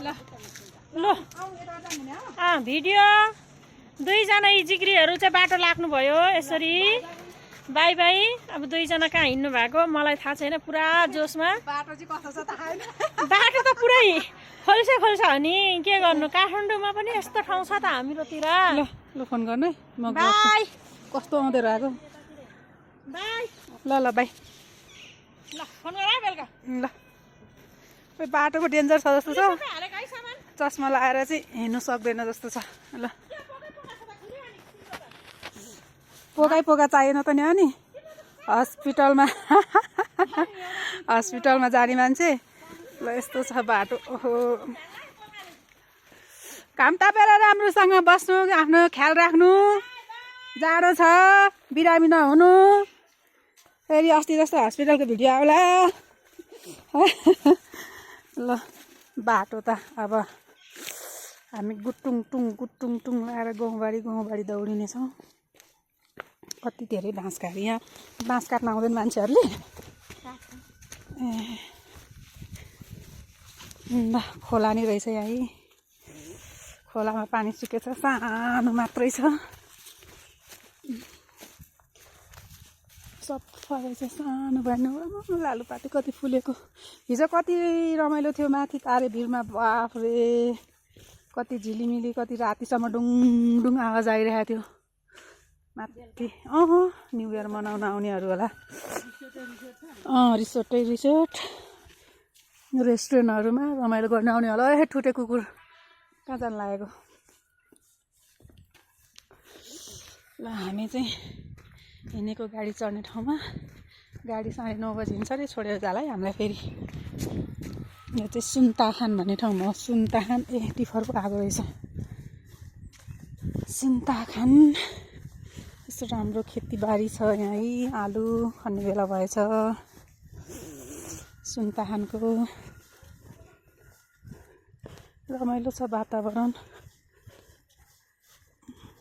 ल ल भिडियो दुईजना जिग्रीहरू चाहिँ बाटो लाग्नुभयो यसरी बाई बाई। अब दुईजना कहाँ हिँड्नु भएको मलाई थाहा छैन। पुरा जोसमा बाटो चाहिँ कस्तो छ त थाहा छैन। बाटो त पुरै खोल्सा खोल्सा हो नि के गर्नु। काठमाडौँमा पनि यस्तो ठाउँ छ त हामीरोतिर। ल ल फोन गर्नु है म बाई कस्तो आउँदै रहेको बाई ल ल बाई ल फोन गर बेलुका ल। खोइ बाटो पो डेन्जर छ जस्तो छ। हालेको है सामान चस्मा लगाएर चाहिँ हिँड्नु सक्दैन जस्तो छ। ल पोकै पोका चाहिएन त नि हो नि हस्पिटलमा हस्पिटलमा जाने मान्छे। ल यस्तो छ बाटो। ओहो काम तापेर राम्रोसँग बस्नु आफ्नो ख्याल राख्नु। जाडो छ बिरामी नहुनु। फेरि अस्ति जस्तो हस्पिटलको भिडियो आउला। ल बाटो त अब हामी गुटुङ टुङ लगाएर गाउँबारी दौडिनेछौँ। कति धेरै बाँस काट्यो यहाँ। बाँस काट्न आउँदैन मान्छेहरूले। ल खोला नि रहेछ यहाँ। खोलामा पानी सुकेछ सानो मात्रै छ। सफा रहेछ सानो भएन। लालुपाते कति फुलेको। हिजो कति रमाइलो थियो माथि तारे भिरमा। बाफरे कति झिलिमिली कति रातिसम्म डुङ आवाज आइरहेको थियो माथि। न्यु इयर मनाउन आउनेहरू होला। रिसोर्ट रेस्टुरेन्टहरूमा रमाइलो गर्न आउने होला। ठुटे कुकुर कहाँ जानु लागेको। ल हामी चाहिँ हिँडेको गाडी चढ्ने ठाउँमा। गाडी 9:30 बजी हिँड्छ अरे छोडेर जाला है हामीलाई फेरि। यो चाहिँ सुन्ताखान भन्ने ठाउँमा हो। सुन्ताखान टिफर पो आएको रहेछ। सुन्ताखान यस्तो राम्रो खेतीबारी छ यहाँ। आलु खन्ने बेला भएछ सुन्ताखानको। रमाइलो छ वातावरण।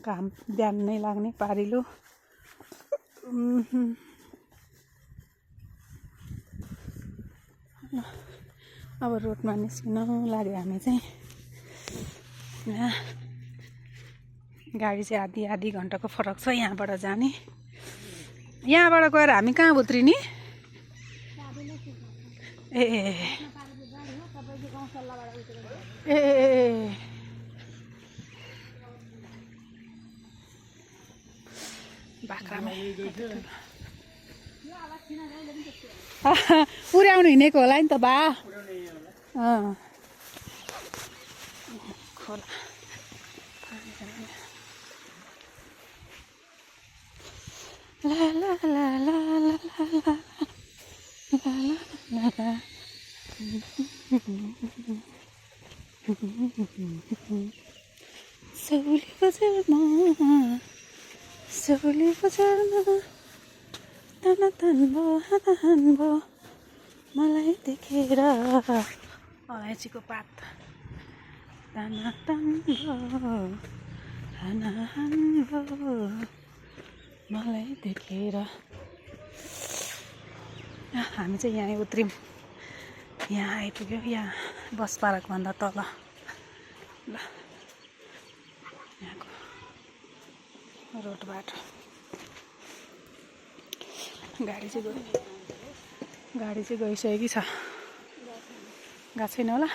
घाम बिहान नै लाग्ने पारिलो। अब रोडमा निस्किन लाग्यो हामी चाहिँ। यहाँ गाडी चाहिँ आधी घन्टाको फरक छ यहाँबाट जाने। यहाँबाट गएर हामी कहाँ उत्रिने? ए बाख्रामा पुर्याउनु हिँडेको होला नि त बा। खोला ला ला ला ला ला ला ला ला। सौली बजारमा ताना तान्बो हान्बो मलाई देखेर। अलैँचीको पात ताना तान्बो हान्बो मलाई देखेर। हामी चाहिँ यहाँ उत्रियौँ। यहाँ आइपुग्यो। यहाँ बस पार्कभन्दा तल। ल यहाँको रोड बाटो। गाडी चाहिँ गइसकेकी छ। गएको छैन होला।